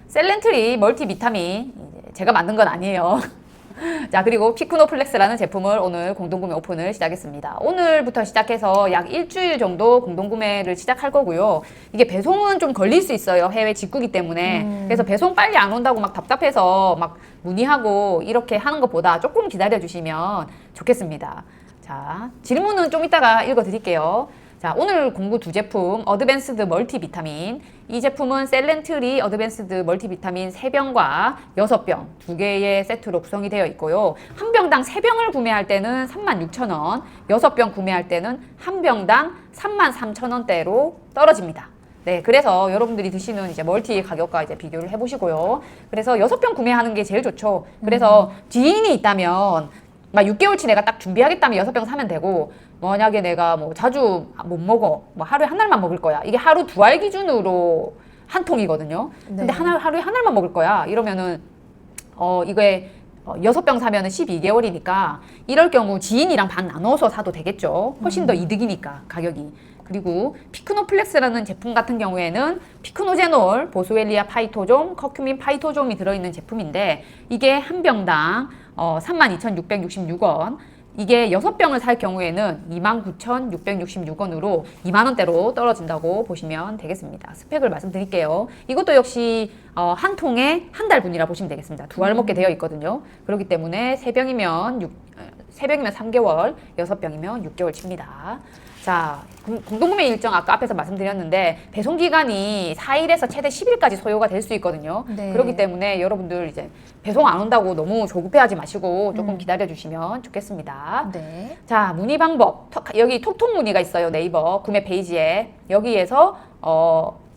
셀렌트리 멀티비타민, 제가 만든 건 아니에요. 자, 그리고 피크노플렉스라는 제품을 오늘 공동구매 오픈을 시작했습니다. 오늘부터 시작해서 약 일주일 정도 공동구매를 시작할 거고요. 이게 배송은 좀 걸릴 수 있어요. 해외 직구기 때문에. 그래서 배송 빨리 안 온다고 막 답답해서 막 문의하고 이렇게 하는 것보다 조금 기다려 주시면 좋겠습니다. 자, 질문은 좀 이따가 읽어 드릴게요. 자, 오늘 공부 두 제품, 어드밴스드 멀티비타민. 이 제품은 셀렌트리 어드밴스드 멀티비타민 3병과 6병, 2개의 세트로 구성이 되어 있고요. 한 병당 3병을 구매할 때는 36,000원, 6병 구매할 때는 한 병당 33,000원대로 떨어집니다. 네, 그래서 여러분들이 드시는 이제 멀티 가격과 이제 비교를 해보시고요. 그래서 6병 구매하는 게 제일 좋죠. 그래서 지인이 있다면, 막 6개월치 내가 딱 준비하겠다면 6병 사면 되고, 만약에 내가 뭐 자주 못 먹어, 뭐 하루에 한 알만 먹을 거야. 이게 하루 2알 기준으로 한 통이거든요. 근데 네. 하루에 한 알만 먹을 거야. 이러면은 이거에 6병 사면은 12개월이니까 이럴 경우 지인이랑 반 나눠서 사도 되겠죠. 훨씬 더 이득이니까 가격이. 그리고 피크노플렉스라는 제품 같은 경우에는 피크노제놀, 보스웰리아 파이토좀, 커큐민 파이토좀이 들어있는 제품인데 이게 한 병당 32,666원. 이게 6병을 살 경우에는 29,666원으로 2만원대로 떨어진다고 보시면 되겠습니다. 스펙을 말씀드릴게요. 이것도 역시 한 통에 한 달분이라 보시면 되겠습니다. 2알 먹게 되어 있거든요. 그렇기 때문에 3병이면 3개월, 6병이면 6개월 칩니다. 자, 공동구매 일정 아까 앞에서 말씀드렸는데 배송 기간이 4일에서 최대 10일까지 소요가 될 수 있거든요. 네. 그렇기 때문에 여러분들 이제 배송 안 온다고 너무 조급해하지 마시고 조금 기다려 주시면 좋겠습니다. 네. 자, 문의 방법. 여기 톡톡 문의가 있어요. 네이버 구매 페이지에. 여기에서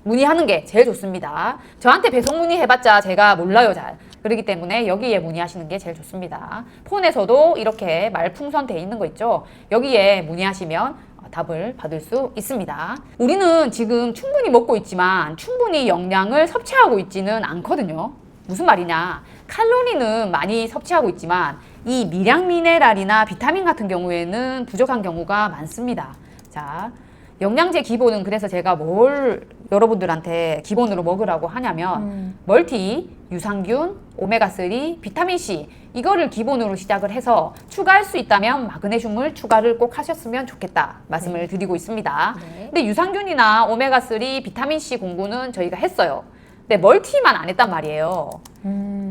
문의하는 게 제일 좋습니다. 저한테 배송 문의해봤자 제가 몰라요, 잘. 그렇기 때문에 여기에 문의하시는 게 제일 좋습니다. 폰에서도 이렇게 말풍선 돼 있는 거 있죠? 여기에 문의하시면 답을 받을 수 있습니다. 우리는 지금 충분히 먹고 있지만 충분히 영양을 섭취하고 있지는 않거든요. 무슨 말이냐? 칼로리는 많이 섭취하고 있지만 이 미량 미네랄이나 비타민 같은 경우에는 부족한 경우가 많습니다. 자, 영양제 기본은 그래서 제가 뭘 여러분들한테 기본으로 먹으라고 하냐면 멀티, 유산균, 오메가3, 비타민C 이거를 기본으로 시작을 해서 추가할 수 있다면 마그네슘을 추가를 꼭 하셨으면 좋겠다 말씀을 드리고 있습니다. 네. 근데 유산균이나 오메가3, 비타민C 공부는 저희가 했어요. 근데 멀티만 안 했단 말이에요.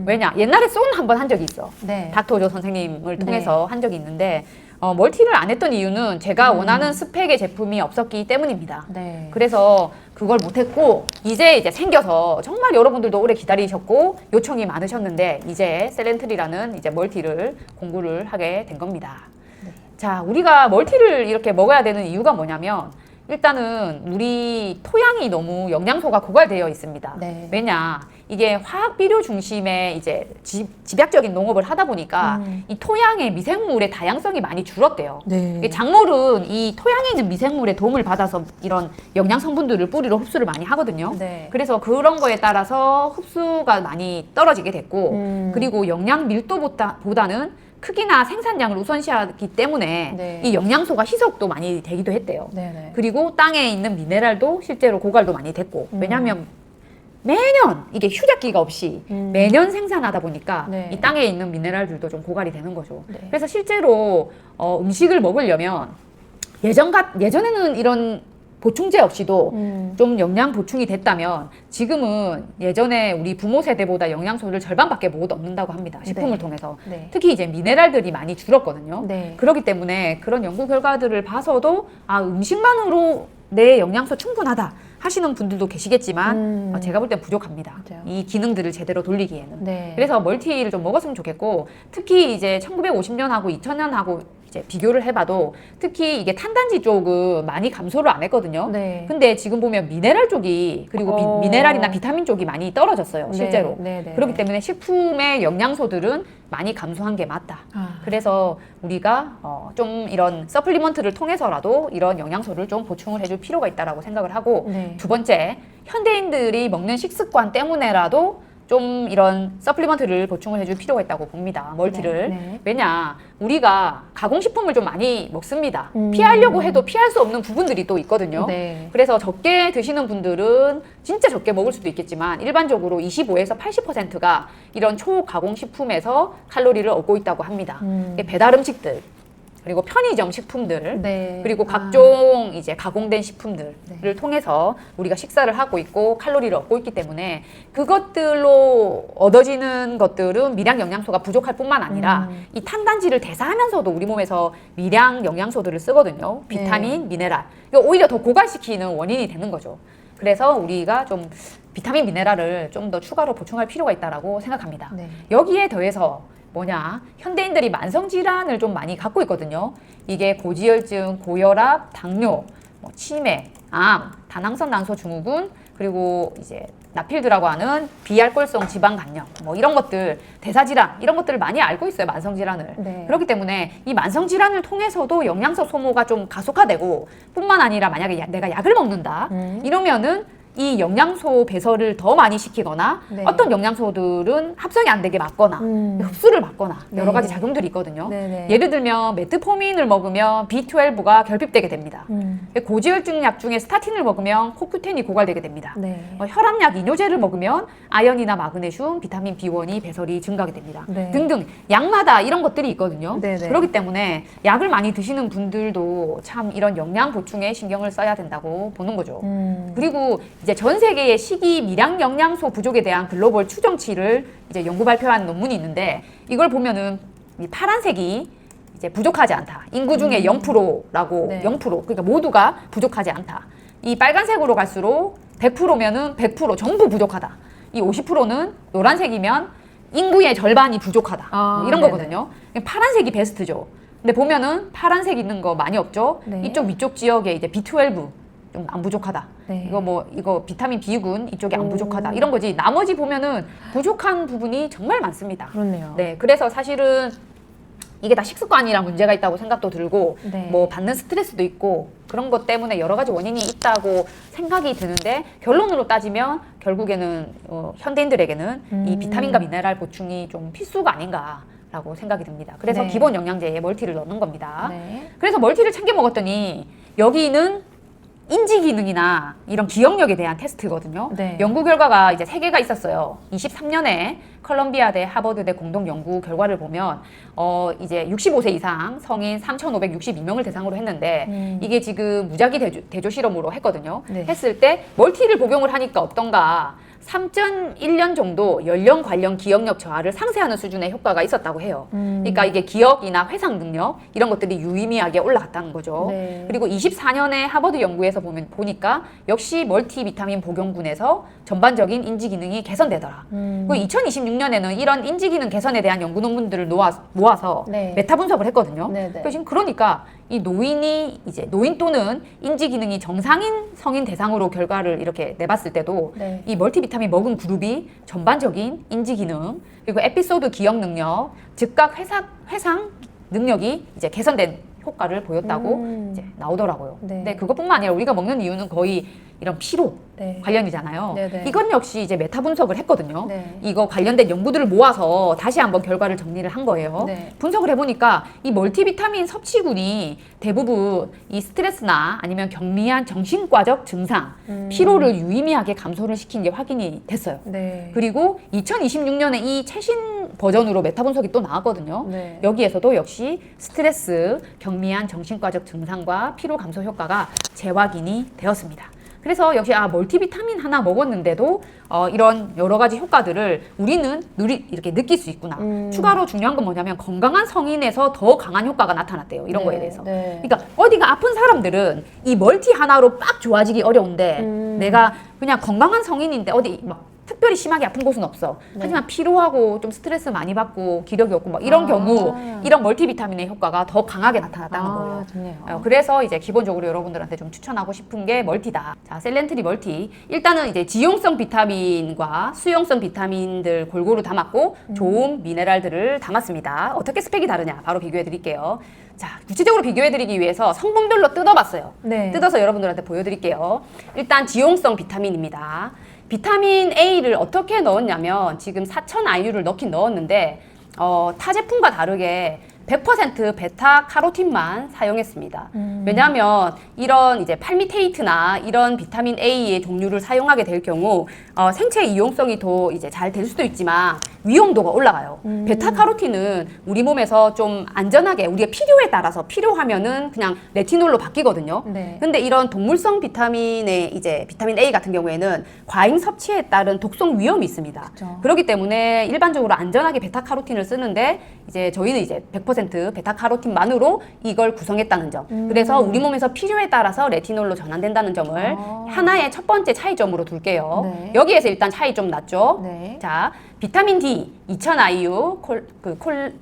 왜냐? 옛날에 쏜 한번 한 적이 있어. 네. 닥터조 선생님을 통해서 한 적이 있는데 멀티를 안 했던 이유는 제가 원하는 스펙의 제품이 없었기 때문입니다. 네. 그래서 그걸 못했고 이제 생겨서 정말 여러분들도 오래 기다리셨고 요청이 많으셨는데 이제 셀렌트리라는 이제 멀티를 공부를 하게 된 겁니다. 네. 자, 우리가 멀티를 이렇게 먹어야 되는 이유가 뭐냐면 일단은 우리 토양이 너무 영양소가 고갈되어 있습니다. 네. 왜냐? 이게 화학 비료 중심의 이제 집약적인 농업을 하다 보니까 이 토양의 미생물의 다양성이 많이 줄었대요. 네. 이게 작물은 이 토양에 있는 미생물의 도움을 받아서 이런 영양 성분들을 뿌리로 흡수를 많이 하거든요. 네. 그래서 그런 거에 따라서 흡수가 많이 떨어지게 됐고 그리고 영양 밀도보다는 크기나 생산량을 우선시하기 때문에 네. 이 영양소가 희석도 많이 되기도 했대요. 네네. 그리고 땅에 있는 미네랄도 실제로 고갈도 많이 됐고 왜냐하면 매년 이게 휴작기가 없이 매년 생산하다 보니까 네. 이 땅에 있는 미네랄들도 좀 고갈이 되는 거죠. 네. 그래서 실제로 음식을 먹으려면 예전에는 이런 보충제 없이도 좀 영양 보충이 됐다면 지금은 예전에 우리 부모 세대보다 영양소를 절반밖에 못 얻는다고 합니다. 식품을 네. 통해서. 네. 특히 이제 미네랄들이 많이 줄었거든요. 네. 그렇기 때문에 그런 연구 결과들을 봐서도 음식만으로 내 영양소 충분하다 하시는 분들도 계시겠지만 제가 볼 땐 부족합니다. 맞아요. 이 기능들을 제대로 돌리기에는. 네. 그래서 멀티를 좀 먹었으면 좋겠고 특히 이제 1950년하고 2000년하고 이제 비교를 해봐도 특히 이게 탄단지 쪽은 많이 감소를 안 했거든요. 네. 근데 지금 보면 미네랄 쪽이 그리고 미네랄이나 비타민 쪽이 많이 떨어졌어요. 네. 실제로. 네, 네, 그렇기 네. 때문에 식품의 영양소들은 많이 감소한 게 맞다. 그래서 우리가 좀 이런 서플리먼트를 통해서라도 이런 영양소를 좀 보충을 해줄 필요가 있다라고 생각을 하고 네. 두 번째, 현대인들이 먹는 식습관 때문에라도 좀 이런 서플리먼트를 보충을 해줄 필요가 있다고 봅니다. 멀티를. 네. 왜냐, 우리가 가공식품을 좀 많이 먹습니다. 피하려고 해도 피할 수 없는 부분들이 또 있거든요. 네. 그래서 적게 드시는 분들은 진짜 적게 먹을 수도 있겠지만 일반적으로 25에서 80%가 이런 초가공식품에서 칼로리를 얻고 있다고 합니다. 배달 음식들, 그리고 편의점 식품들, 네. 그리고 각종 이제 가공된 식품들을 통해서 우리가 식사를 하고 있고 칼로리를 얻고 있기 때문에 그것들로 얻어지는 것들은 미량 영양소가 부족할 뿐만 아니라 이 탄단지를 대사하면서도 우리 몸에서 미량 영양소들을 쓰거든요. 비타민, 미네랄. 이거 오히려 더 고갈시키는 원인이 되는 거죠. 그래서 우리가 좀 비타민, 미네랄을 좀 더 추가로 보충할 필요가 있다라고 생각합니다. 네. 여기에 더해서 뭐냐, 현대인들이 만성질환을 좀 많이 갖고 있거든요. 이게 고지혈증, 고혈압, 당뇨, 뭐 치매, 암, 다낭성 난소 증후군, 그리고 이제 나필드라고 하는 비알코올성 지방간염, 뭐 이런 것들, 대사질환 이런 것들을 많이 알고 있어요, 만성질환을. 네. 그렇기 때문에 이 만성질환을 통해서도 영양소 소모가 좀 가속화되고 뿐만 아니라 만약에 내가 약을 먹는다 이러면은 이 영양소 배설을 더 많이 시키거나 네. 어떤 영양소들은 합성이 안 되게 막거나 흡수를 막거나 여러 네. 가지 작용들이 있거든요. 네네. 예를 들면 메트포민을 먹으면 B12가 결핍되게 됩니다. 고지혈증 약 중에 스타틴을 먹으면 코큐텐이 고갈되게 됩니다. 네. 혈압약 이뇨제를 먹으면 아연이나 마그네슘, 비타민 B1이 배설이 증가하게 됩니다. 네. 등등 약마다 이런 것들이 있거든요. 네네. 그렇기 때문에 약을 많이 드시는 분들도 참 이런 영양 보충에 신경을 써야 된다고 보는 거죠. 그리고 이제 전 세계의 식이 미량 영양소 부족에 대한 글로벌 추정치를 이제 연구 발표한 논문이 있는데 이걸 보면은 이 파란색이 이제 부족하지 않다. 인구 중에 0%라고 네. 0% 그러니까 모두가 부족하지 않다. 이 빨간색으로 갈수록 100%면은 100% 전부 부족하다. 이 50%는 노란색이면 인구의 절반이 부족하다. 뭐 이런 네네. 거거든요. 파란색이 베스트죠. 근데 보면은 파란색 있는 거 많이 없죠. 네. 이쪽 위쪽 지역에 이제 B12 좀 안 부족하다. 네. 이거 비타민 B군 이쪽에 안 오. 부족하다. 이런 거지. 나머지 보면은 부족한 부분이 정말 많습니다. 그렇네요. 네, 그래서 사실은 이게 다 식습관이랑 문제가 있다고 생각도 들고 네. 뭐 받는 스트레스도 있고 그런 것 때문에 여러 가지 원인이 있다고 생각이 드는데 결론으로 따지면 결국에는 현대인들에게는 이 비타민과 미네랄 보충이 좀 필수가 아닌가라고 생각이 듭니다. 그래서 네. 기본 영양제에 멀티를 넣는 겁니다. 네. 그래서 멀티를 챙겨 먹었더니 여기는 인지 기능이나 이런 기억력에 대한 테스트거든요. 네. 연구 결과가 이제 3개가 있었어요. 23년에 컬럼비아대 하버드대 공동 연구 결과를 보면 이제 65세 이상 성인 3,562명을 대상으로 했는데 이게 지금 무작위 대조 실험으로 했거든요. 네. 했을 때 멀티를 복용을 하니까 어떤가 3.1년 정도 연령 관련 기억력 저하를 상쇄하는 수준의 효과가 있었다고 해요. 그러니까 이게 기억이나 회상 능력 이런 것들이 유의미하게 올라갔다는 거죠. 네. 그리고 24년에 하버드 연구에서 보니까 역시 멀티비타민 복용군에서 전반적인 인지 기능이 개선되더라. 그리고 2026년에는 이런 인지 기능 개선에 대한 연구 논문들을 모아서 네. 메타 분석을 했거든요. 네네. 지금 그러니까 이 노인 또는 인지 기능이 정상인 성인 대상으로 결과를 이렇게 내봤을 때도 네. 이 멀티비타민 먹은 그룹이 전반적인 인지 기능 그리고 에피소드 기억 능력, 즉각 회상 능력이 이제 개선된 효과를 보였다고 이제 나오더라고요. 네. 근데 그것뿐만 아니라 우리가 먹는 이유는 거의 이런 피로 네. 관련이잖아요. 네네. 이건 역시 이제 메타 분석을 했거든요. 네. 이거 관련된 연구들을 모아서 다시 한번 결과를 정리를 한 거예요. 네. 분석을 해보니까 이 멀티비타민 섭취군이 대부분 이 스트레스나 아니면 경미한 정신과적 증상, 피로를 유의미하게 감소를 시킨 게 확인이 됐어요. 네. 그리고 2026년에 이 최신 버전으로 메타 분석이 또 나왔거든요. 네. 여기에서도 역시 스트레스, 경미한 정신과적 증상과 피로 감소 효과가 재확인이 되었습니다. 그래서 역시 멀티비타민 하나 먹었는데도 이런 여러 가지 효과들을 우리는 이렇게 느낄 수 있구나. 추가로 중요한 건 뭐냐면 건강한 성인에서 더 강한 효과가 나타났대요. 이런 거에 대해서. 네. 그러니까 어디가 아픈 사람들은 이 멀티 하나로 빡 좋아지기 어려운데 내가 그냥 건강한 성인인데 어디 막 특별히 심하게 아픈 곳은 없어. 네. 하지만 피로하고 좀 스트레스 많이 받고 기력이 없고 막 이런 경우 이런 멀티비타민의 효과가 더 강하게 나타났다는 거예요. 좋네요. 그래서 이제 기본적으로 여러분들한테 좀 추천하고 싶은 게 멀티다. 자, 셀렌트리 멀티. 일단은 이제 지용성 비타민과 수용성 비타민들 골고루 담았고 좋은 미네랄들을 담았습니다. 어떻게 스펙이 다르냐? 바로 비교해 드릴게요. 자, 구체적으로 비교해 드리기 위해서 성분별로 뜯어봤어요. 네. 뜯어서 여러분들한테 보여드릴게요. 일단 지용성 비타민입니다. 비타민 A를 어떻게 넣었냐면 지금 4000IU를 넣긴 넣었는데 타 제품과 다르게 100% 베타카로틴만 사용했습니다. 왜냐하면 이런 이제 팔미테이트나 이런 비타민 A의 종류를 사용하게 될 경우 생체 이용성이 더 이제 잘 될 수도 있지만 위험도가 올라가요. 베타카로틴은 우리 몸에서 좀 안전하게 우리가 필요에 따라서 필요하면은 그냥 레티놀로 바뀌거든요. 네. 근데 이런 동물성 비타민의 이제 비타민 A 같은 경우에는 과잉 섭취에 따른 독성 위험이 있습니다. 그쵸. 그렇기 때문에 일반적으로 안전하게 베타카로틴을 쓰는데 이제 저희는 이제 100% 베타카로틴만으로 이걸 구성했다는 점. 그래서 우리 몸에서 필요에 따라서 레티놀로 전환된다는 점을 하나의 첫 번째 차이점으로 둘게요. 네. 여기에서 일단 차이 좀 났죠. 네. 자, 비타민 D 2000IU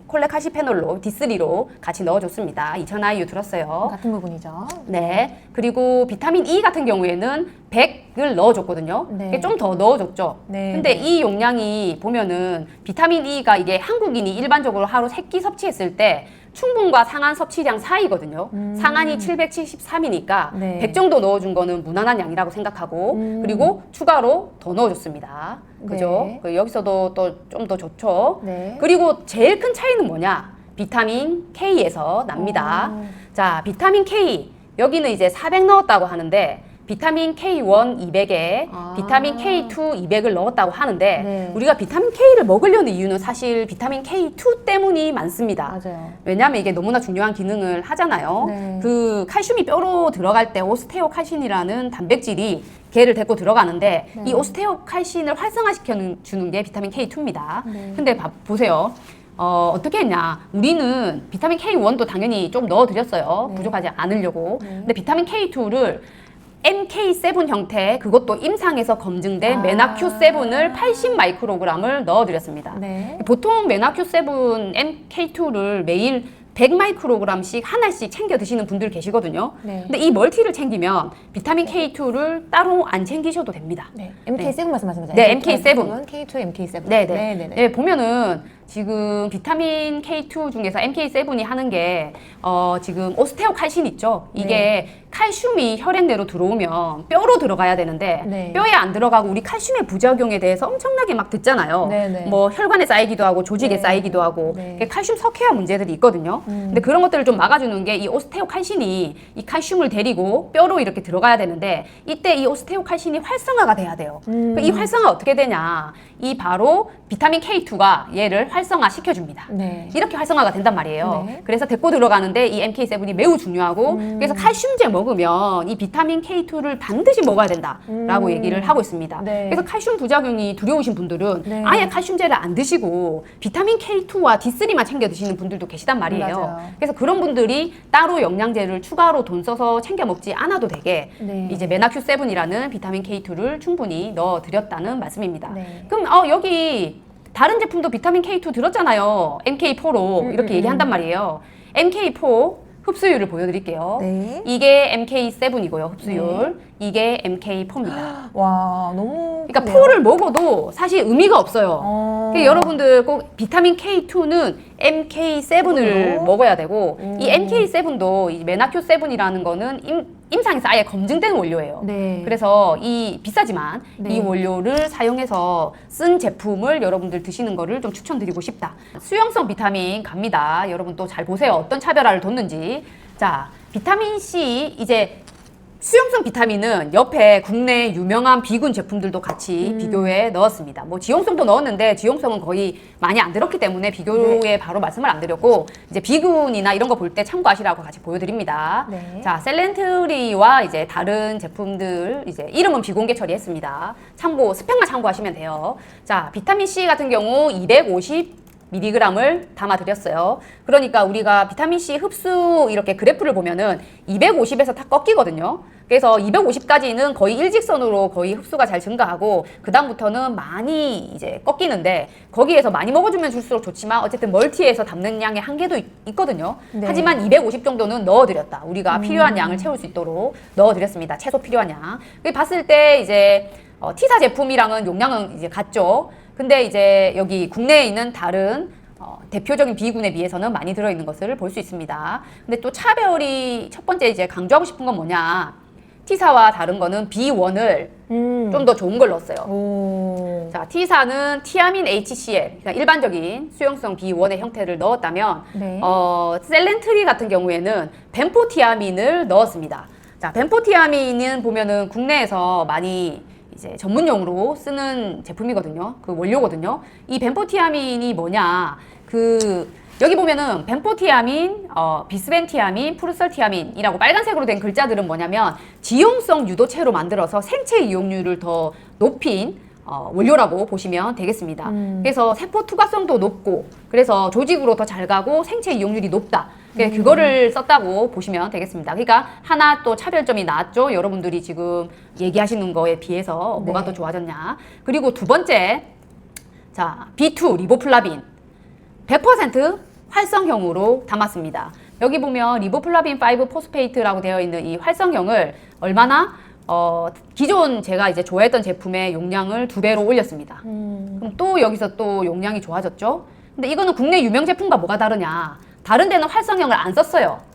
콜레카시페놀로 D3로 같이 넣어줬습니다. 2000IU 들었어요. 같은 부분이죠. 네. 그리고 비타민 E 같은 경우에는 100을 넣어줬거든요. 네. 좀 더 넣어줬죠. 네. 근데 이 용량이 보면은 비타민 E가 이게 한국인이 일반적으로 하루 3끼 섭취했을 때 충분과 상한 섭취량 사이거든요. 상한이 773이니까 네. 100 정도 넣어준 거는 무난한 양이라고 생각하고 그리고 추가로 더 넣어줬습니다. 그죠? 네. 그 여기서도 또 좀 더 좋죠. 네. 그리고 제일 큰 차이는 뭐냐? 비타민 K에서 납니다. 자, 비타민 K. 여기는 이제 400 넣었다고 하는데 비타민 K1 200에 비타민 K2 200을 넣었다고 하는데 네. 우리가 비타민 K를 먹으려는 이유는 사실 비타민 K2 때문이 많습니다. 맞아요. 왜냐하면 이게 너무나 중요한 기능을 하잖아요. 네. 그 칼슘이 뼈로 들어갈 때 오스테오칼신이라는 단백질이 걔를 데리고 들어가는데 네. 이 오스테오칼신을 활성화시켜 주는 게 비타민 K2입니다. 네. 근데 보세요. 어떻게 했냐. 우리는 비타민 K1도 당연히 좀 넣어드렸어요. 네. 부족하지 않으려고. 네. 근데 비타민 K2를 MK7 형태, 그것도 임상에서 검증된 메나큐7을 80 마이크로그램을 넣어드렸습니다. 네. 보통 메나큐7 MK2를 매일 100 마이크로그램씩 하나씩 챙겨 드시는 분들 계시거든요. 네. 근데 이 멀티를 챙기면 비타민 K2를 따로 안 챙기셔도 됩니다. 네. MK7 말씀하신 거죠? 네, MK7. K2, MK7. 네네. 네, 보면은 지금 비타민 K2 중에서 MK7이 하는 게 지금 오스테오칼신 있죠? 이게 칼슘이 혈액 내로 들어오면 뼈로 들어가야 되는데 네. 뼈에 안 들어가고 우리 칼슘의 부작용에 대해서 엄청나게 막 듣잖아요. 네네. 뭐 혈관에 쌓이기도 하고 조직에 네. 쌓이기도 하고 네. 칼슘 석회화 문제들이 있거든요. 근데 그런 것들을 좀 막아주는 게 이 오스테오칼신이 이 칼슘을 데리고 뼈로 이렇게 들어가야 되는데 이때 이 오스테오칼신이 활성화가 돼야 돼요. 이 활성화 어떻게 되냐? 이 바로 비타민 K2가 얘를 활성화 시켜줍니다. 네. 이렇게 활성화가 된단 말이에요. 네. 그래서 데리고 들어가는데 이 MK7이 매우 중요하고 그래서 칼슘제 먹으면 이 비타민 K2를 반드시 먹어야 된다라고 얘기를 하고 있습니다. 네. 그래서 칼슘 부작용이 두려우신 분들은 네. 아예 칼슘제를 안 드시고 비타민 K2와 D3만 챙겨 드시는 분들도 계시단 말이에요. 맞아요. 그래서 그런 분들이 따로 영양제를 추가로 돈 써서 챙겨 먹지 않아도 되게 네. 이제 메나큐7이라는 비타민 K2를 충분히 넣어 드렸다는 말씀입니다. 네. 그럼 여기 다른 제품도 비타민 K2 들었잖아요. MK4로 이렇게 얘기한단 말이에요. MK4 흡수율을 보여드릴게요. 네. 이게 MK7이고요. 흡수율. 이게 MK4입니다. 와, 너무. 그러니까 크네요. 4를 먹어도 사실 의미가 없어요. 그러니까 여러분들 꼭 비타민 K2는 MK7을 먹어야 되고 이 MK7도 이 메나큐7이라는 거는 임상에서 아예 검증된 원료예요. 네. 그래서 이 비싸지만 네. 이 원료를 사용해서 쓴 제품을 여러분들 드시는 거를 좀 추천드리고 싶다. 수용성 비타민 갑니다. 여러분 또 잘 보세요. 어떤 차별화를 뒀는지. 자, 비타민 C 이제 수용성 비타민은 옆에 국내 유명한 비군 제품들도 같이 비교에 넣었습니다. 뭐 지용성도 넣었는데 지용성은 거의 많이 안 들었기 때문에 비교에 바로 말씀을 안 드렸고 이제 비군이나 이런 거 볼 때 참고하시라고 같이 보여드립니다. 네. 자, 셀렌트리와 이제 다른 제품들 이제 이름은 비공개 처리했습니다. 참고 스펙만 참고하시면 돼요. 자, 비타민 C 같은 경우 250mg을 담아드렸어요. 그러니까 우리가 비타민C 흡수 이렇게 그래프를 보면은 250에서 다 꺾이거든요. 그래서 250까지는 거의 일직선으로 거의 흡수가 잘 증가하고 그 다음부터는 많이 이제 꺾이는데 거기에서 많이 먹어주면 줄수록 좋지만 어쨌든 멀티에서 담는 양의 한계도 있거든요. 네. 하지만 250 정도는 넣어드렸다. 우리가 필요한 양을 채울 수 있도록 넣어드렸습니다. 최소 필요한 양. 봤을 때 이제 T사 제품이랑은 용량은 이제 같죠. 근데 이제 여기 국내에 있는 다른 대표적인 비군에 비해서는 많이 들어있는 것을 볼 수 있습니다. 근데 또 차별이 첫 번째 이제 강조하고 싶은 건 뭐냐. T사와 다른 거는 B1을 좀 더 좋은 걸 넣었어요. 오. 자, T사는 티아민 HCl, 그러니까 일반적인 수용성 B1의 형태를 넣었다면, 네. 셀렌트리 같은 경우에는 벤포티아민을 넣었습니다. 자, 벤포티아민은 보면은 국내에서 많이 이제 전문용으로 쓰는 제품이거든요. 그 원료거든요. 이 벤포티아민이 뭐냐? 여기 보면은 벤포티아민, 비스벤티아민, 프루설티아민이라고 빨간색으로 된 글자들은 뭐냐면 지용성 유도체로 만들어서 생체 이용률을 더 높인 원료라고 보시면 되겠습니다. 그래서 세포 투과성도 높고 그래서 조직으로 더 잘 가고 생체 이용률이 높다. 그거를 썼다고 보시면 되겠습니다. 그러니까 하나 또 차별점이 나왔죠. 여러분들이 지금 얘기하시는 거에 비해서 뭐가 네. 더 좋아졌냐. 그리고 두 번째, 자, B2 리보플라빈 100% 활성형으로 담았습니다. 여기 보면 리보플라빈 5 포스페이트라고 되어 있는 이 활성형을 얼마나 기존 제가 이제 좋아했던 제품의 용량을 2배로 올렸습니다. 그럼 또 여기서 또 용량이 좋아졌죠? 근데 이거는 국내 유명 제품과 뭐가 다르냐? 다른 데는 활성형을 안 썼어요.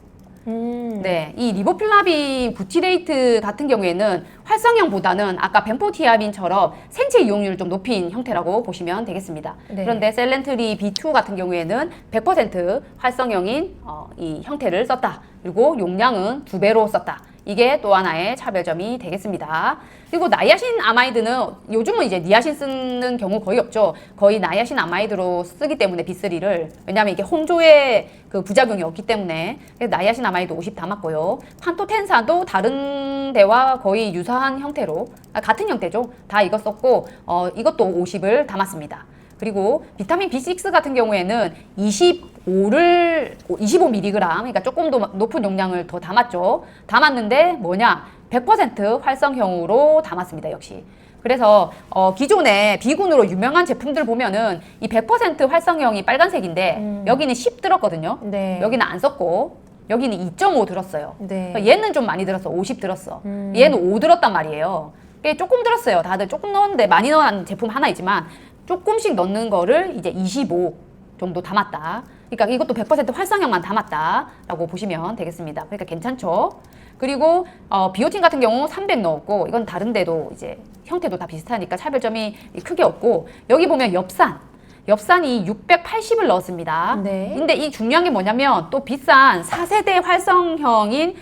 네, 이 리보플라빈 부티레이트 같은 경우에는 활성형보다는 아까 벤포티아민처럼 생체 이용률을 좀 높인 형태라고 보시면 되겠습니다. 네. 그런데 셀렌트리 B2 같은 경우에는 100% 활성형인 이 형태를 썼다. 그리고 용량은 2배로 썼다. 이게 또 하나의 차별점이 되겠습니다. 그리고 나이아신 아마이드는 요즘은 이제 니아신 쓰는 경우 거의 없죠. 거의 나이아신 아마이드로 쓰기 때문에 B3를. 왜냐하면 이게 홍조의 그 부작용이 없기 때문에. 그래서 나이아신 아마이드 50 담았고요. 판토텐사도 다른 데와 거의 유사한 형태로, 같은 형태죠. 다 이거 썼고, 이것도 50을 담았습니다. 그리고 비타민 B6 같은 경우에는 25mg, 그러니까 조금 더 높은 용량을 더 담았죠. 담았는데 뭐냐? 100% 활성형으로 담았습니다, 역시. 그래서 기존에 비군으로 유명한 제품들 보면은 이 100% 활성형이 빨간색인데 여기는 10 들었거든요. 네. 여기는 안 썼고 여기는 2.5 들었어요. 네. 얘는 좀 많이 들었어. 50 들었어. 얘는 5 들었단 말이에요. 꽤 조금 들었어요. 다들 조금 넣었는데 많이 넣은 제품 하나 있지만 조금씩 넣는 거를 이제 25 정도 담았다. 그러니까 이것도 100% 활성형만 담았다라고 보시면 되겠습니다. 그러니까 괜찮죠? 그리고 비오틴 같은 경우 300 넣었고 이건 다른데도 이제 형태도 다 비슷하니까 차별점이 크게 없고 여기 보면 엽산이 680을 넣었습니다. 네. 근데 이 중요한 게 뭐냐면 또 비싼 4세대 활성형인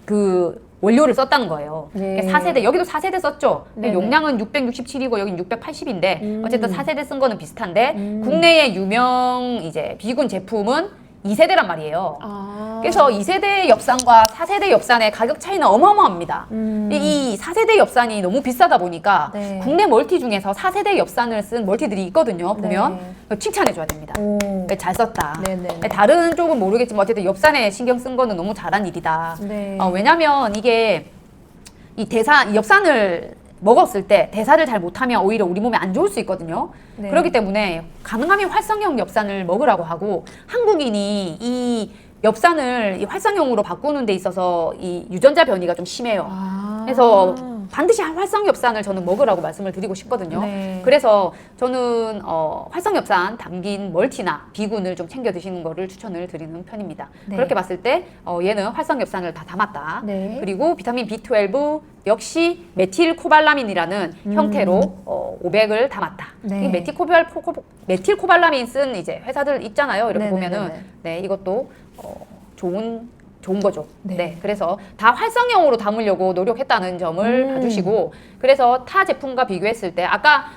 그 원료를 썼다는 거예요. 네. 4세대, 여기도 4세대 썼죠? 네네. 용량은 667이고 여긴 680인데 어쨌든 4세대 쓴 거는 비슷한데 국내의 유명 이제 비군 제품은 2세대란 말이에요. 아. 그래서 2세대 엽산과 4세대 엽산의 가격 차이는 어마어마합니다. 이 4세대 엽산이 너무 비싸다 보니까 네. 국내 멀티 중에서 4세대 엽산을 쓴 멀티들이 있거든요. 보면 네. 칭찬해줘야 됩니다. 오. 잘 썼다. 네네. 다른 쪽은 모르겠지만 어쨌든 엽산에 신경 쓴 거는 너무 잘한 일이다. 네. 왜냐면 이게 이 엽산을 먹었을 때 대사를 잘 못하면 오히려 우리 몸에 안 좋을 수 있거든요. 네. 그렇기 때문에 가능하면 활성형 엽산을 먹으라고 하고 한국인이 이 엽산을 이 활성형으로 바꾸는 데 있어서 이 유전자 변이가 좀 심해요. 아. 그래서 반드시 활성엽산을 저는 먹으라고 말씀을 드리고 싶거든요. 네. 그래서 저는 활성엽산 담긴 멀티나 비군을 좀 챙겨 드시는 거를 추천을 드리는 편입니다. 네. 그렇게 봤을 때 얘는 활성엽산을 다 담았다. 네. 그리고 비타민 B12 역시 메틸코발라민이라는 형태로 500을 담았다. 네. 이 메틸코발라민 쓴 이제 회사들 있잖아요. 이렇게 네네네네. 보면은 네, 이것도 좋은 거죠. 네. 네. 그래서 다 활성형으로 담으려고 노력했다는 점을 봐주시고, 그래서 타 제품과 비교했을 때, 아까,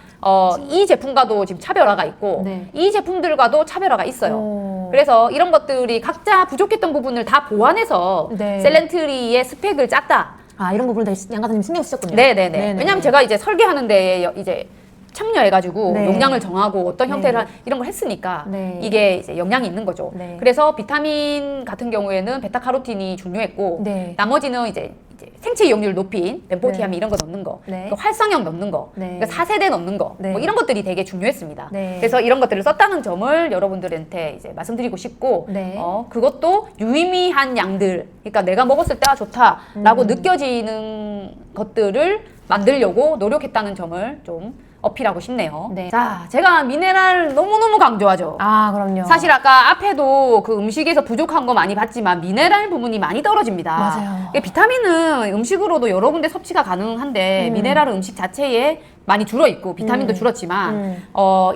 이 제품과도 지금 차별화가 있고, 네. 이 제품들과도 차별화가 있어요. 오. 그래서 이런 것들이 각자 부족했던 부분을 다 보완해서 네. 셀렌트리의 스펙을 짰다. 아, 이런 부분을 양가사님 신경 쓰셨군요. 네네네. 왜냐면 제가 이제 설계하는데 이제 참여해가지고 네. 용량을 정하고 어떤 네. 형태를 이런 걸 했으니까 네. 이게 이제 영향이 있는 거죠. 네. 그래서 비타민 같은 경우에는 베타카로틴이 중요했고 네. 나머지는 이제 생체 이용률 높인 벤포티아민 네. 이런 거 넣는 거, 네. 그 활성형 넣는 거, 네. 그러니까 4세대 넣는 거, 네. 뭐 이런 것들이 되게 중요했습니다. 네. 그래서 이런 것들을 썼다는 점을 여러분들한테 이제 말씀드리고 싶고, 네. 그것도 유의미한 양들, 그러니까 내가 먹었을 때 좋다라고 느껴지는 것들을 만들려고 노력했다는 점을 좀 어필하고 싶네요. 네. 자, 제가 미네랄 너무너무 강조하죠. 아, 그럼요. 사실 아까 앞에도 그 음식에서 부족한 거 많이 봤지만 미네랄 부분이 많이 떨어집니다. 맞아요. 비타민은 음식으로도 여러 군데 섭취가 가능한데 미네랄은 음식 자체에 많이 들어있고 비타민도 줄었지만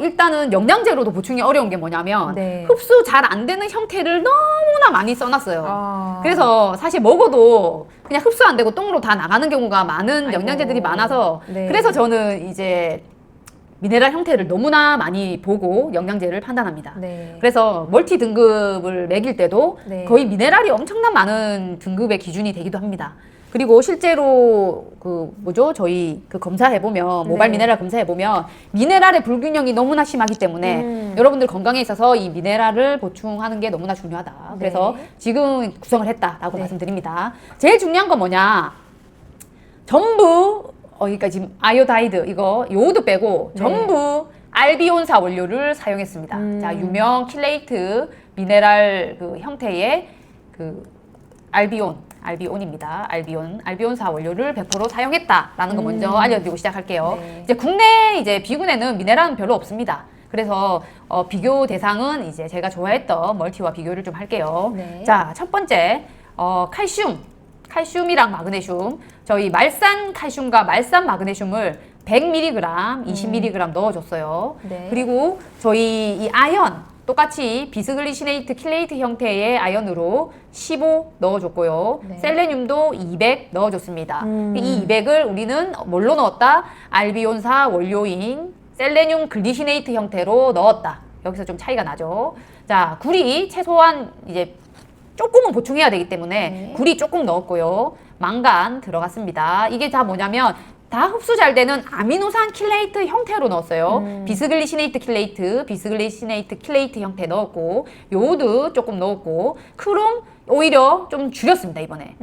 일단은 영양제로도 보충이 어려운 게 뭐냐면 네. 흡수 잘 안 되는 형태를 너무나 많이 써놨어요. 아. 그래서 사실 먹어도 그냥 흡수 안 되고 똥으로 다 나가는 경우가 많은 아이고. 영양제들이 많아서 네. 그래서 저는 이제 미네랄 형태를 너무나 많이 보고 영양제를 판단합니다. 네. 그래서 멀티 등급을 매길 때도 네. 거의 미네랄이 엄청난 많은 등급의 기준이 되기도 합니다. 그리고 실제로 저희 검사해보면 모바일 네. 미네랄 검사해보면 미네랄의 불균형이 너무나 심하기 때문에 여러분들 건강에 있어서 이 미네랄을 보충하는 게 너무나 중요하다. 네. 그래서 지금 구성을 했다라고 네. 말씀드립니다. 제일 중요한 건 뭐냐? 전부 그러니까 지금 아이오다이드 이거 요오드 빼고 네. 전부 알비온사 원료를 사용했습니다. 자, 유명 킬레이트 미네랄 그 형태의 그 알비온입니다. 알비온사 원료를 100% 사용했다라는 거 먼저 알려드리고 시작할게요. 네. 이제 국내 이제 비군에는 미네랄은 별로 없습니다. 그래서 비교 대상은 이제 제가 좋아했던 멀티와 비교를 좀 할게요. 네. 자, 첫 번째 칼슘이랑 마그네슘, 저희 말산 칼슘과 말산 마그네슘을 100mg, 20mg 넣어줬어요. 네. 그리고 저희 이 아연 똑같이 비스글리시네이트 킬레이트 형태의 아연으로 15 넣어줬고요. 네. 셀레늄도 200 넣어줬습니다. 이 200을 우리는 뭘로 넣었다? 알비온사 원료인 셀레늄 글리시네이트 형태로 넣었다. 여기서 좀 차이가 나죠. 자, 구리 최소한 이제 조금은 보충해야 되기 때문에 네. 구리 조금 넣었고요. 망간 들어갔습니다. 이게 다 뭐냐면 다 흡수 잘 되는 아미노산 킬레이트 형태로 넣었어요. 비스글리시네이트 킬레이트 형태 넣었고 요오드 조금 넣었고 크롬 오히려 좀 줄였습니다 이번에.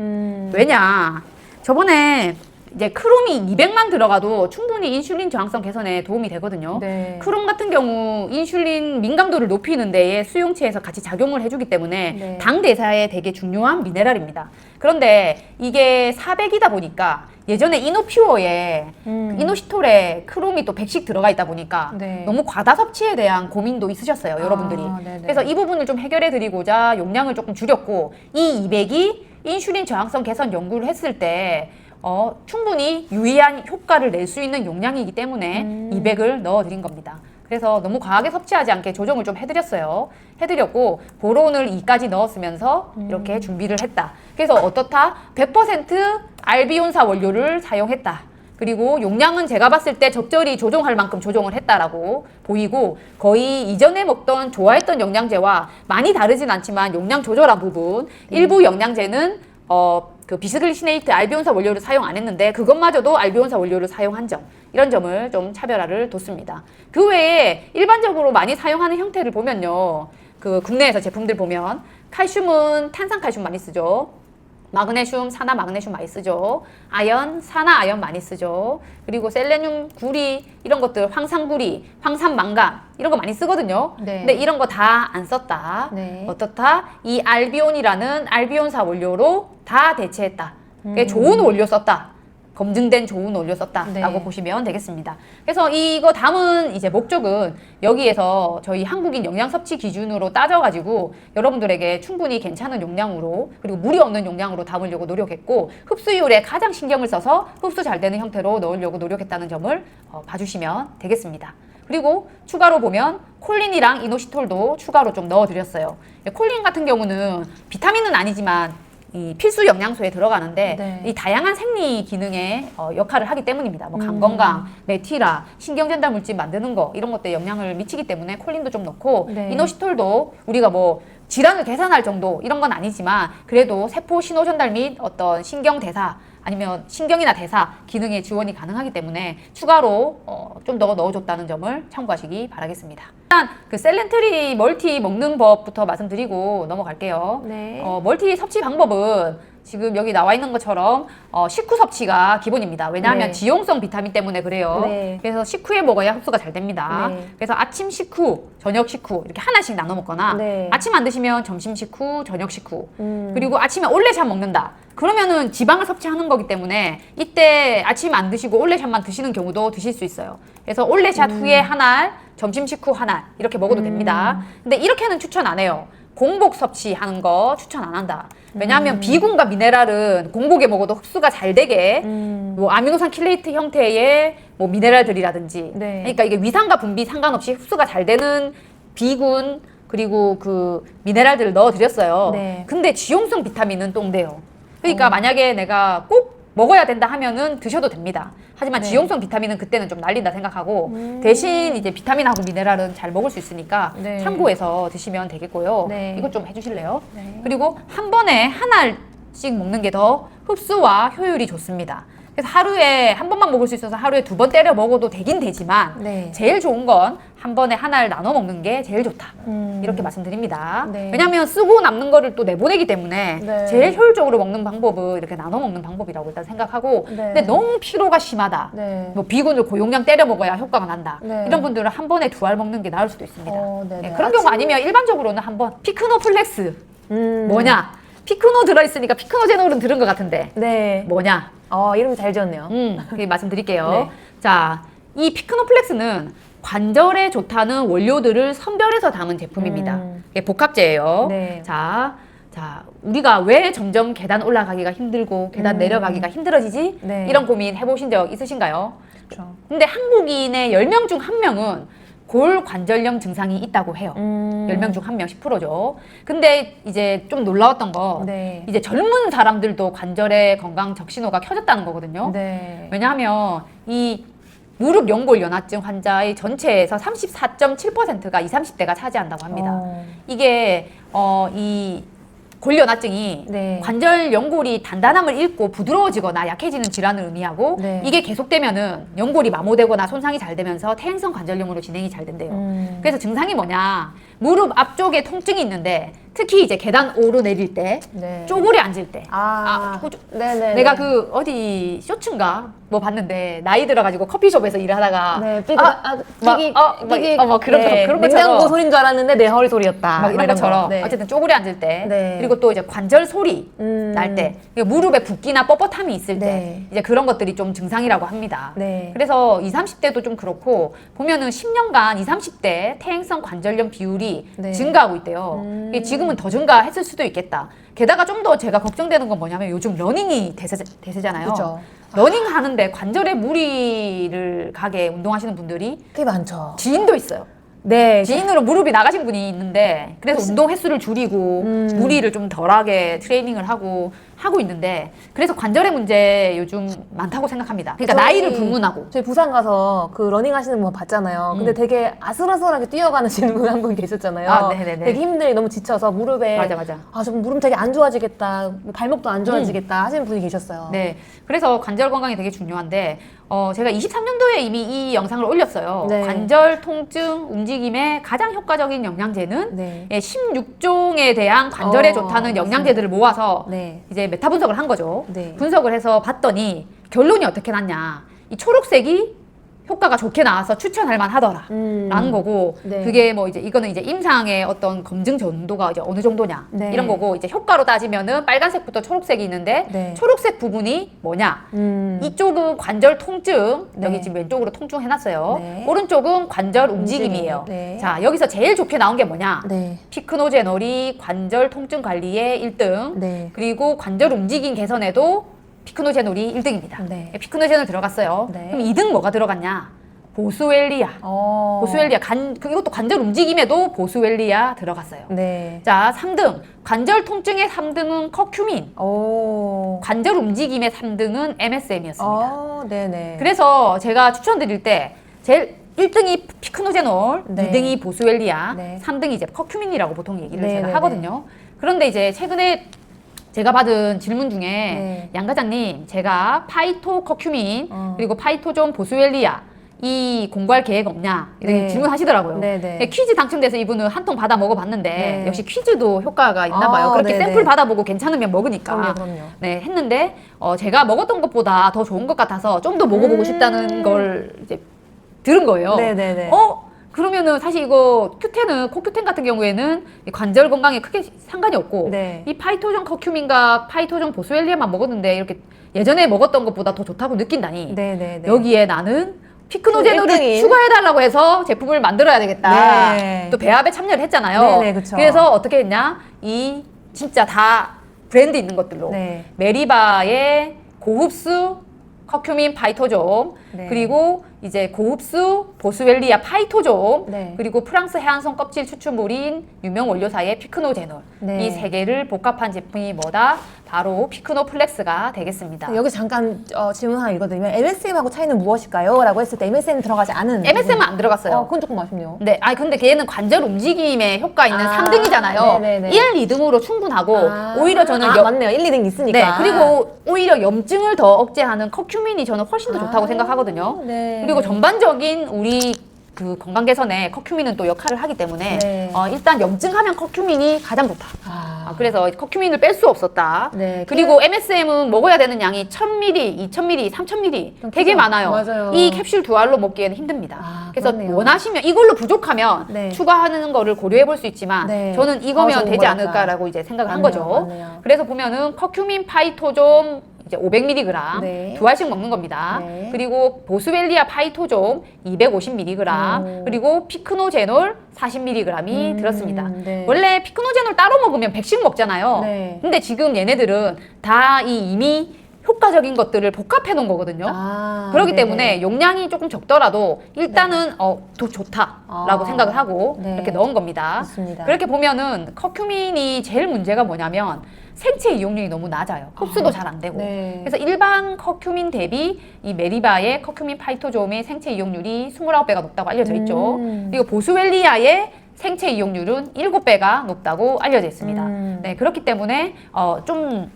왜냐? 저번에 이제 크롬이 200만 들어가도 충분히 인슐린 저항성 개선에 도움이 되거든요. 네. 크롬 같은 경우 인슐린 민감도를 높이는 데에 수용체에서 같이 작용을 해주기 때문에 네. 당 대사에 되게 중요한 미네랄입니다. 그런데 이게 400이다 보니까 예전에 이노퓨어에 이노시톨에 크롬이 또 100씩 들어가 있다 보니까 네. 너무 과다 섭취에 대한 고민도 있으셨어요, 여러분들이. 네네. 그래서 이 부분을 좀 해결해 드리고자 용량을 조금 줄였고 이 200이 인슐린 저항성 개선 연구를 했을 때 충분히 유의한 효과를 낼 수 있는 용량이기 때문에 200을 넣어드린 겁니다. 그래서 너무 과하게 섭취하지 않게 조정을 좀 해드렸고 보론을 2까지 넣었으면서 이렇게 준비를 했다. 그래서 어떻다? 100% 알비온사 원료를 사용했다. 그리고 용량은 제가 봤을 때 적절히 조정할 만큼 조정을 했다라고 보이고 거의 이전에 먹던 좋아했던 영양제와 많이 다르진 않지만 용량 조절한 부분 일부 영양제는 그 비스글리시네이트 알비온사 원료를 사용 안 했는데 그것마저도 알비온사 원료를 사용한 점 이런 점을 좀 차별화를 뒀습니다. 그 외에 일반적으로 많이 사용하는 형태를 보면요. 그 국내에서 제품들 보면 칼슘은 탄산칼슘 많이 쓰죠. 마그네슘, 산화 마그네슘 많이 쓰죠. 아연, 산화 아연 많이 쓰죠. 그리고 셀레늄, 구리 이런 것들, 황산구리, 황산망간 이런 거 많이 쓰거든요. 네. 근데 이런 거 다 안 썼다. 네. 어떻다? 이 알비온이라는 알비온사 원료로 다 대체했다. 그게 좋은 원료 썼다. 검증된 좋은 원료 썼다라고 네. 보시면 되겠습니다. 그래서 이거 담은 이제 목적은 여기에서 저희 한국인 영양 섭취 기준으로 따져가지고 여러분들에게 충분히 괜찮은 용량으로 그리고 무리 없는 용량으로 담으려고 노력했고 흡수율에 가장 신경을 써서 흡수 잘 되는 형태로 넣으려고 노력했다는 점을 봐주시면 되겠습니다. 그리고 추가로 보면 콜린이랑 이노시톨도 추가로 좀 넣어드렸어요. 콜린 같은 경우는 비타민은 아니지만 이 필수 영양소에 들어가는데 네. 이 다양한 생리 기능에 역할을 하기 때문입니다. 뭐 간 건강, 메티라, 신경전달 물질 만드는 거 이런 것들에 영향을 미치기 때문에 콜린도 좀 넣고 네. 이노시톨도 우리가 뭐 질환을 개선할 정도 이런 건 아니지만 그래도 세포 신호 전달 및 어떤 신경 대사 아니면 신경이나 대사 기능에 지원이 가능하기 때문에 추가로 좀 더 넣어줬다는 점을 참고하시기 바라겠습니다. 일단 그 셀렌트리 멀티 먹는 법부터 말씀드리고 넘어갈게요. 네. 멀티 섭취 방법은 지금 여기 나와 있는 것처럼 식후 섭취가 기본입니다. 왜냐하면 네. 지용성 비타민 때문에 그래요. 네. 그래서 식후에 먹어야 흡수가 잘 됩니다. 네. 그래서 아침 식후, 저녁 식후 이렇게 하나씩 나눠 먹거나 네. 아침 안 드시면 점심 식후, 저녁 식후 그리고 그리고 아침에 올레샷 먹는다. 그러면은 지방을 섭취하는 거기 때문에 이때 아침 안 드시고 올레샷만 드시는 경우도 드실 수 있어요. 그래서 올레샷 후에 한 알, 점심 식후 한 알 이렇게 먹어도 됩니다. 근데 이렇게는 추천 안 해요. 공복 섭취하는 거 추천 안 한다. 왜냐하면 비군과 미네랄은 공복에 먹어도 흡수가 잘 되게 뭐 아미노산 킬레이트 형태의 뭐 미네랄들이라든지 네. 그러니까 이게 위산과 분비 상관없이 흡수가 잘 되는 비군 그리고 그 미네랄들을 넣어드렸어요. 네. 근데 지용성 비타민은 똥돼요. 그러니까 만약에 내가 꼭 먹어야 된다 하면은 드셔도 됩니다. 하지만 네. 지용성 비타민은 그때는 좀 날린다 생각하고 대신 이제 비타민하고 미네랄은 잘 먹을 수 있으니까 네. 참고해서 드시면 되겠고요. 네. 이것 좀 해주실래요? 네. 그리고 한 번에 한 알씩 먹는 게 더 흡수와 효율이 좋습니다. 그래서 하루에 한 번만 먹을 수 있어서 하루에 2번 때려 먹어도 되긴 되지만 네. 제일 좋은 건 한 번에 한 알 나눠 먹는 게 제일 좋다. 이렇게 말씀드립니다. 네. 왜냐하면 쓰고 남는 거를 또 내보내기 때문에 네. 제일 효율적으로 먹는 방법은 이렇게 나눠 먹는 방법이라고 일단 생각하고 네. 근데 너무 피로가 심하다. 네. 뭐 비군을 고용량 때려 먹어야 효과가 난다. 네. 이런 분들은 한 번에 2알 먹는 게 나을 수도 있습니다. 네네. 네, 그런 경우 아니면 일반적으로는 한번 피크노플렉스 음. 뭐냐? 피크노 들어있으니까 피크노제놀은 들은 것 같은데 네. 뭐냐? 이름 잘 지었네요. 그게 말씀드릴게요. 네. 자, 이 피크노플렉스는 관절에 좋다는 원료들을 선별해서 담은 제품입니다. 이게 복합제예요. 네. 자, 우리가 왜 점점 계단 올라가기가 힘들고 계단 내려가기가 힘들어지지? 네. 이런 고민 해보신 적 있으신가요? 그렇죠. 근데 한국인의 10명 중 1명은 골관절염 증상이 있다고 해요. 10명 중 1명 10%죠. 근데 이제 좀 놀라웠던 거 네. 이제 젊은 사람들도 관절의 건강 적신호가 켜졌다는 거거든요. 네. 왜냐하면 이 무릎 연골 연화증 환자의 전체에서 34.7%가 20, 30대가 차지한다고 합니다. 이게 이 골연화증이 네. 관절 연골이 단단함을 잃고 부드러워지거나 약해지는 질환을 의미하고 네. 이게 계속되면은 연골이 마모되거나 손상이 잘 되면서 퇴행성 관절염으로 진행이 잘 된대요. 그래서 증상이 뭐냐? 무릎 앞쪽에 통증이 있는데 특히 이제 계단 오르내릴 때 네. 쪼그려 앉을 때 네네. 내가 그 어디 쇼츠인가 뭐 봤는데 나이 들어가지고 커피숍에서 일하다가 네, 삐 삐기, 그런 냉장고 것처럼 소리인 줄 알았는데 내 허리 소리였다. 막 이런 것처럼 네. 어쨌든 쪼그려 앉을 때 네. 그리고 또 이제 관절 소리 날 때 무릎에 붓기나 뻣뻣함이 있을 때 네. 이제 그런 것들이 좀 증상이라고 합니다. 네. 그래서 20, 30대도 좀 그렇고 보면은 10년간 20, 30대 퇴행성 관절염 비율이 네. 증가하고 있대요. 이게 지금은 더 증가했을 수도 있겠다. 게다가 좀 더 제가 걱정되는 건 뭐냐면 요즘 러닝이 대세잖아요. 그죠. 러닝 하는데 관절에 무리를 가게 운동하시는 분들이 꽤 많죠. 지인도 있어요. 네. 지인으로 무릎이 나가신 분이 있는데 그래서 운동 횟수를 줄이고 무리를 좀 덜하게 트레이닝을 하고 있는데 그래서 관절의 문제 요즘 많다고 생각합니다. 그러니까 나이를 불문하고 저희 부산 가서 그 러닝 하시는 분 봤잖아요. 근데 되게 아슬아슬하게 뛰어가는 분 한 분 계셨잖아요. 아, 네네네. 되게 힘들게 너무 지쳐서 무릎에 맞아. 좀 무릎 되게 안 좋아지겠다, 발목도 안 좋아지겠다 하시는 분이 계셨어요. 네, 그래서 관절 건강이 되게 중요한데 제가 23년도에 이미 이 영상을 올렸어요. 네. 관절 통증 움직임에 가장 효과적인 영양제는 네. 16종에 대한 관절에 좋다는 영양제들을 모아서 네. 이제 메타 분석을 한 거죠. 네. 분석을 해서 봤더니 결론이 어떻게 났냐? 이 초록색이 효과가 좋게 나와서 추천할 만하더라. 라는 거고, 네. 그게 뭐 이거는 이제 임상의 어떤 검증 정도가 이제 어느 정도냐. 네. 이런 거고, 이제 효과로 따지면은 빨간색부터 초록색이 있는데, 네. 초록색 부분이 뭐냐. 이쪽은 관절 통증, 네. 여기 지금 왼쪽으로 통증 해놨어요. 네. 오른쪽은 관절 움직임이에요. 네. 자, 여기서 제일 좋게 나온 게 뭐냐. 네. 피크노제놀이 관절 통증 관리에 1등, 네. 그리고 관절 움직임 개선에도 피크노제놀이 1등입니다. 네. 피크노제놀 들어갔어요. 네. 그럼 2등 뭐가 들어갔냐? 보스웰리아. 보스웰리아 이것도 관절 움직임에도 보스웰리아 들어갔어요. 네. 자, 3등 관절 통증의 3등은 커큐민. 관절 움직임의 3등은 MSM이었습니다. 네네. 그래서 제가 추천드릴 때 제일 1등이 피크노제놀, 네. 2등이 보스웰리아, 네. 3등이 이제 커큐민이라고 보통 얘기를 네, 제가 네, 하거든요. 그런데 이제 최근에 제가 받은 질문 중에 네. 양 과장님, 제가 파이토 커큐민 그리고 파이토존 보스웰리아 이 공부할 계획 없냐 이렇게 네. 질문하시더라고요. 네네. 퀴즈 당첨돼서 이분은 한 통 받아 먹어봤는데 네. 역시 퀴즈도 효과가 있나 봐요. 아, 그렇게 네네. 샘플 받아보고 괜찮으면 먹으니까. 그럼요. 네, 했는데 제가 먹었던 것보다 더 좋은 것 같아서 좀 더 먹어보고 싶다는 걸 이제 들은 거예요. 네네네. 그러면은 사실 이거 큐텐은 코큐텐 같은 경우에는 이 관절 건강에 크게 상관이 없고 네. 이 파이토종 커큐민과 파이토종 보스웰리아만 먹었는데 이렇게 예전에 먹었던 것보다 더 좋다고 느낀다니 네네네. 여기에 나는 피크노제놀을 일등인. 추가해달라고 해서 제품을 만들어야 되겠다. 네. 또 배합에 참여를 했잖아요. 네네, 그쵸. 그래서 어떻게 했냐? 이 진짜 다 브랜드 있는 것들로 네. 메리바의 고흡수 커큐민 파이토종 네. 그리고 이제 고흡수 보스웰리아 파이토종 네. 그리고 프랑스 해안성 껍질 추출물인 유명 원료사의 피크노제놀 네. 이 세 개를 복합한 제품이 뭐다? 바로 피크노플렉스가 되겠습니다. 여기 잠깐 질문 하나 읽어드리면 MSM하고 차이는 무엇일까요? 라고 했을 때 MSM이 들어가지 않은 MSM은 안 들어갔어요. 그건 조금 아쉽네요. 네, 근데 걔는 관절 움직임에 효과 있는 아, 3등이잖아요. 네네네. 1, 2등으로 충분하고 오히려 저는 맞네요. 1, 2등 있으니까. 네, 그리고 오히려 염증을 더 억제하는 커큐민이 저는 훨씬 더 좋다고 생각하거든요. 네. 그리고 전반적인 우리 그 건강 개선에 커큐민은 또 역할을 하기 때문에 네. 일단 염증하면 커큐민이 가장 좋다. 아, 그래서 커큐민을 뺄 수 없었다. 네, 그리고 MSM은 먹어야 되는 양이 1000ml, 2000ml, 3000ml 되게 크죠. 많아요. 맞아요. 이 캡슐 두 알로 먹기에는 힘듭니다. 그래서 그렇네요. 원하시면 이걸로 부족하면 네. 추가하는 거를 고려해 볼 수 있지만 네. 저는 이거면 좋은 되지 거니까. 않을까라고 이제 생각을 한 맞네요, 거죠. 맞네요. 그래서 보면은 커큐민 파이토종 이제 500mg 네. 두 알씩 먹는 겁니다. 네. 그리고 보스웰리아 파이토종 250mg 그리고 피크노제놀 40mg이 들었습니다. 네. 원래 피크노제놀 따로 먹으면 100씩 먹잖아요. 네. 근데 지금 얘네들은 다 이미 효과적인 것들을 복합해 놓은 거거든요. 그렇기 네네. 때문에 용량이 조금 적더라도 일단은 더 좋다라고 생각을 하고 네. 이렇게 넣은 겁니다. 좋습니다. 그렇게 보면은 커큐민이 제일 문제가 뭐냐면 생체 이용률이 너무 낮아요. 흡수도 잘 안 되고. 네. 그래서 일반 커큐민 대비 이 메리바의 커큐민 파이토좀의 생체 이용률이 29배가 높다고 알려져 있죠. 그리고 보스웰리아의 생체 이용률은 7배가 높다고 알려져 있습니다. 네, 그렇기 때문에 좀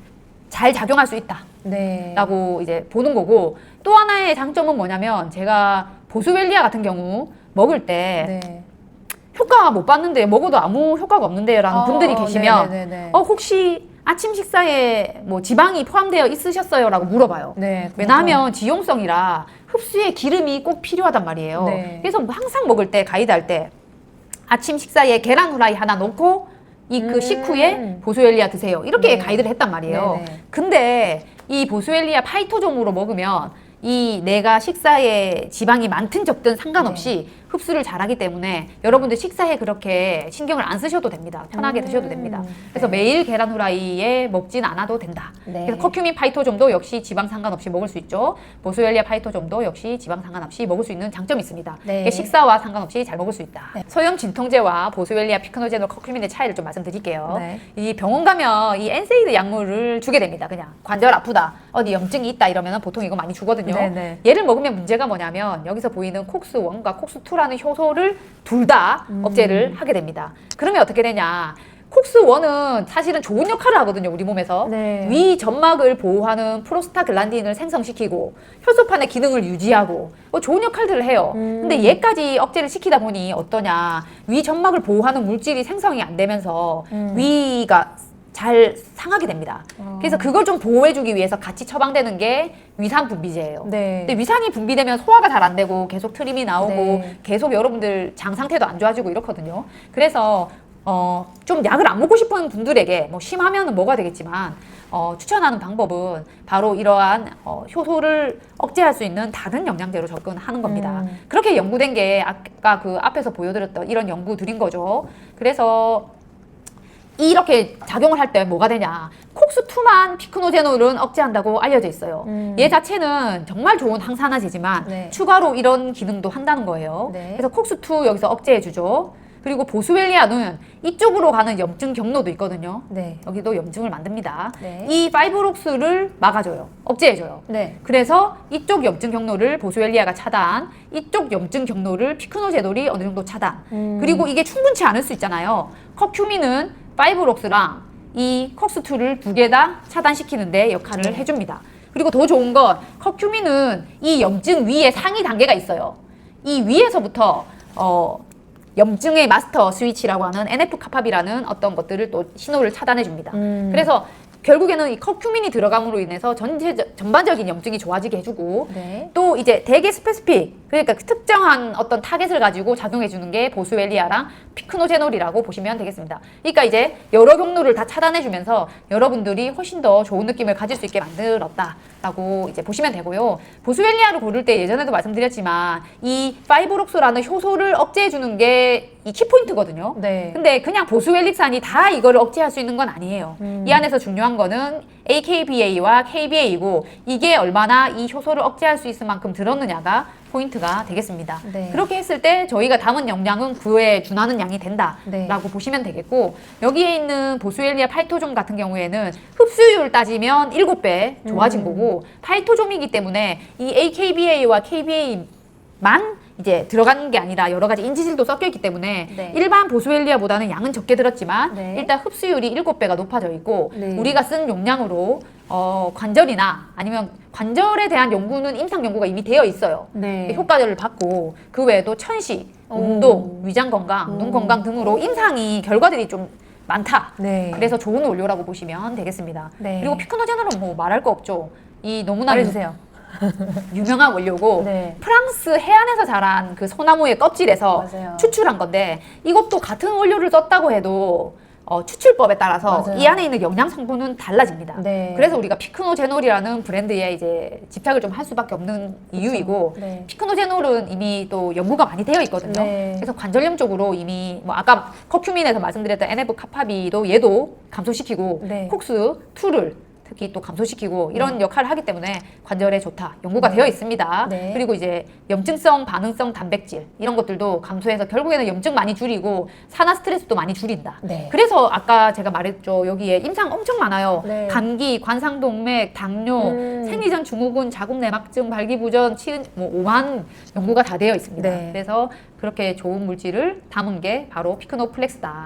잘 작용할 수 있다. 네. 라고 이제 보는 거고 또 하나의 장점은 뭐냐면 제가 보스웰리아 같은 경우 먹을 때 네. 효과 못 봤는데 먹어도 아무 효과가 없는데 라는 분들이 계시면 네네네. 혹시 아침 식사에 뭐 지방이 포함되어 있으셨어요? 라고 물어봐요. 네. 왜냐하면 지용성이라 흡수에 기름이 꼭 필요하단 말이에요. 네. 그래서 항상 먹을 때 가이드 할 때 아침 식사에 계란 후라이 하나 넣고 이 그 식후에 보스웰리아 드세요. 이렇게 네. 가이드를 했단 말이에요. 네네. 근데 이 보스웰리아 파이토종으로 먹으면 이 내가 식사에 지방이 많든 적든 상관없이 흡수를 잘하기 때문에 여러분들 식사에 그렇게 신경을 안 쓰셔도 됩니다. 편하게 드셔도 됩니다. 그래서 매일 계란 후라이에 먹진 않아도 된다. 네. 그래서 커큐민 파이토종도 역시 지방 상관없이 먹을 수 있죠. 보스웰리아 파이토종도 역시 지방 상관없이 먹을 수 있는 장점이 있습니다. 네. 이게 식사와 상관없이 잘 먹을 수 있다. 소염 진통제와 보스웰리아 피크노제놀 커큐민의 차이를 좀 말씀드릴게요. 네. 이 병원 가면 이 엔세이드 약물을 주게 됩니다. 그냥 관절 아프다, 어디 염증이 있다 이러면 보통 이거 많이 주거든요. 네네. 얘를 먹으면 문제가 뭐냐면 여기서 보이는 콕스1과 콕스2라는 효소를 둘 다 억제를 하게 됩니다. 그러면 어떻게 되냐? 콕스1은 사실은 좋은 역할을 하거든요, 우리 몸에서. 네. 위 점막을 보호하는 프로스타글란딘을 생성시키고 효소판의 기능을 유지하고 좋은 역할들을 해요. 근데 얘까지 억제를 시키다 보니 어떠냐? 위 점막을 보호하는 물질이 생성이 안 되면서 위가 잘 상하게 됩니다. 그래서 그걸 좀 보호해주기 위해서 같이 처방되는 게 위산 분비제예요. 네. 근데 위산이 분비되면 소화가 잘 안 되고 계속 트림이 나오고 네. 계속 여러분들 장 상태도 안 좋아지고 이렇거든요. 그래서 좀 약을 안 먹고 싶은 분들에게 뭐 심하면은 뭐가 되겠지만 추천하는 방법은 바로 이러한 효소를 억제할 수 있는 다른 영양제로 접근하는 겁니다. 그렇게 연구된 게 아까 그 앞에서 보여드렸던 이런 연구들인 거죠. 그래서 이렇게 작용을 할 때 뭐가 되냐? 콕스2만 피크노제놀은 억제한다고 알려져 있어요. 얘 자체는 정말 좋은 항산화제지만 네. 추가로 이런 기능도 한다는 거예요. 네. 그래서 콕스2 여기서 억제해주죠. 그리고 보스웰리아는 이쪽으로 가는 염증 경로도 있거든요. 네. 여기도 염증을 만듭니다. 네. 이 파이브록스를 막아줘요. 억제해줘요. 네. 그래서 이쪽 염증 경로를 보스웰리아가 차단, 이쪽 염증 경로를 피크노제놀이 어느 정도 차단. 그리고 이게 충분치 않을 수 있잖아요. 커큐민은 파이브록스랑 이 콕스2를 두 개 다 차단시키는데 역할을 해줍니다. 그리고 더 좋은 건 커큐민은 이 염증 위에 상위 단계가 있어요. 이 위에서부터 염증의 마스터 스위치라고 하는 NF-카팝이라는 어떤 것들을 또 신호를 차단해 줍니다. 그래서 결국에는 이 커큐민이 들어감으로 인해서 전반적인 염증이 좋아지게 해주고 네. 또 이제 되게 스페시픽 그러니까 그 특정한 어떤 타겟을 가지고 작용해 주는 게 보스웰리아랑 피크노제놀이라고 보시면 되겠습니다. 그러니까 이제 여러 경로를 다 차단해 주면서 여러분들이 훨씬 더 좋은 느낌을 가질 수 있게 만들었다라고 이제 보시면 되고요. 보스웰리아를 고를 때 예전에도 말씀드렸지만 이 파이브록소라는 효소를 억제해 주는 게 이 키포인트거든요. 네. 근데 그냥 보스웰릭산이 다 이거를 억제할 수 있는 건 아니에요. 이 안에서 중요한 거는 AKBA와 KBA이고 이게 얼마나 이 효소를 억제할 수 있을 만큼 들었느냐가 포인트가 되겠습니다. 네. 그렇게 했을 때 저희가 담은 영양은 그에 준하는 양이 된다라고 네. 보시면 되겠고 여기에 있는 보스웰리아 파이토존 같은 경우에는 흡수율 따지면 7배 좋아진 거고 파이토존이기 때문에 이 AKBA와 KBA만 이제 들어가는 게 아니라 여러 가지 인지질도 섞여 있기 때문에 네. 일반 보스웰리아보다는 양은 적게 들었지만 네. 일단 흡수율이 7배가 높아져 있고 네. 우리가 쓴 용량으로 관절이나 아니면 관절에 대한 연구는 임상 연구가 이미 되어 있어요. 네. 효과를 받고 그 외에도 천식, 오. 운동, 위장 건강, 눈 건강 등으로 임상이 결과들이 좀 많다. 네. 그래서 좋은 원료라고 보시면 되겠습니다. 네. 그리고 피크노제놀은 뭐 말할 거 없죠. 이 너무나 말해주세요. 유명한 원료고 네. 프랑스 해안에서 자란 그 소나무의 껍질에서 맞아요. 추출한 건데 이것도 같은 원료를 썼다고 해도 추출법에 따라서 맞아요. 이 안에 있는 영양 성분은 달라집니다. 네. 그래서 우리가 피크노제놀이라는 브랜드에 이제 집착을 좀 할 수밖에 없는 이유이고 네. 피크노제놀은 이미 또 연구가 많이 되어 있거든요. 네. 그래서 관절염 쪽으로 이미 뭐 아까 커큐민에서 말씀드렸던 NF-카파비도 얘도 감소시키고 네. 콕스2를 특히 또 감소시키고 이런 역할을 하기 때문에 관절에 좋다. 연구가 되어 있습니다. 네. 그리고 이제 염증성, 반응성 단백질 이런 것들도 감소해서 결국에는 염증 많이 줄이고 산화 스트레스도 많이 줄인다. 네. 그래서 아까 제가 말했죠. 여기에 임상 엄청 많아요. 네. 감기, 관상동맥, 당뇨, 생리전 증후군, 자궁내막증, 발기부전, 뭐 5만 연구가 다 되어 있습니다. 네. 그래서 그렇게 좋은 물질을 담은 게 바로 피크노플렉스다.